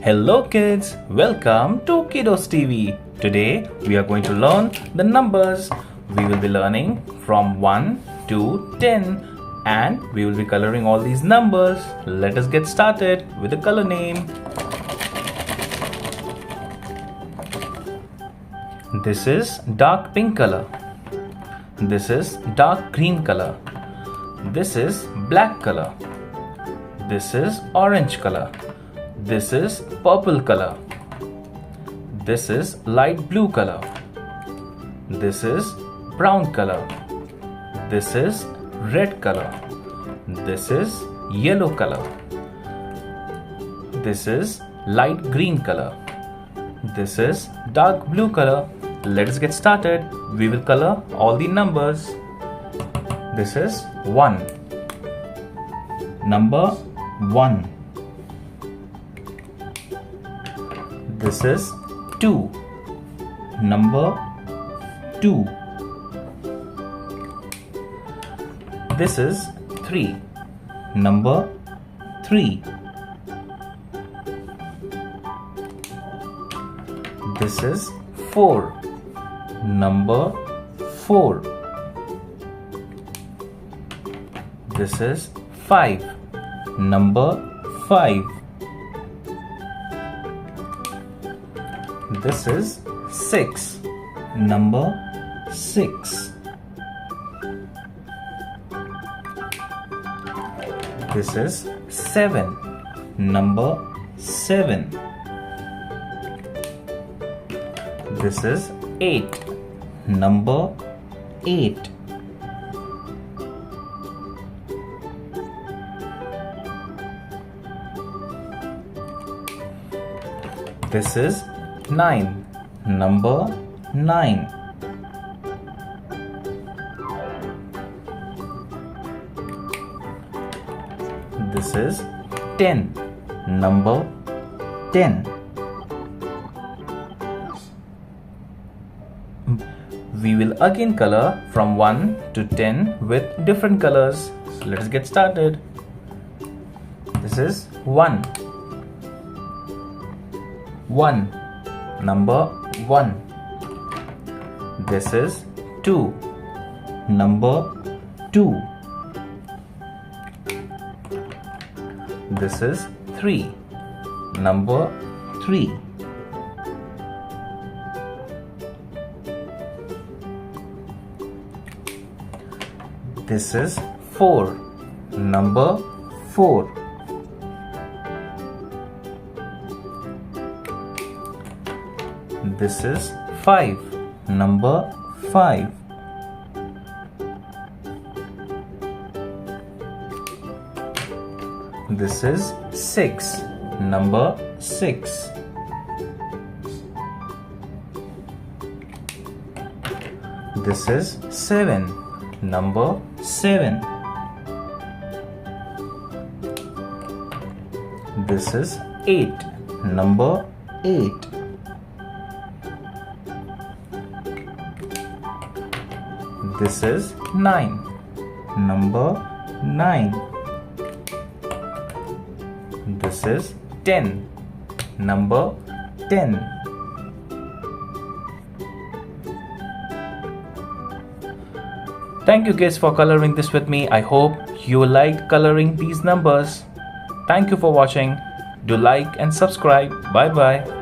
Hello kids, welcome to Kiddos TV. Today we are going to learn the numbers. We will be learning from 1 to 10 and we will be coloring all these numbers. Let us get started with the color name. This is dark pink color. This is dark green color. This is black color. This is orange color. This is purple color. This is light blue color. This is brown color. This is red color. This is yellow color. This is light green color. This is dark blue color. Let us get started. We will color all the numbers. This is 1. Number 1. This is 2. Number 2. This is 3. Number 3. This is 4. Number 4. This is 5. Number 5. This is 6. Number 6. This is 7. Number 7. This is 8. Number 8. This is 9. Number 9. This is 10. Number 10. We will again color from 1 to 10 with different colors. Let us get started. This is 1. 1. Number 1. This is 2. Number 2. This is 3. Number 3. This is 4. Number 4. This is 5. Number 5. This is 6. Number 6. This is 7. Number 7. This is 8. Number 8. This is 9. Number 9. This is 10. Number 10. Thank you kids for coloring this with me. I hope you liked coloring these numbers. Thank you for watching. Do like and subscribe. Bye bye.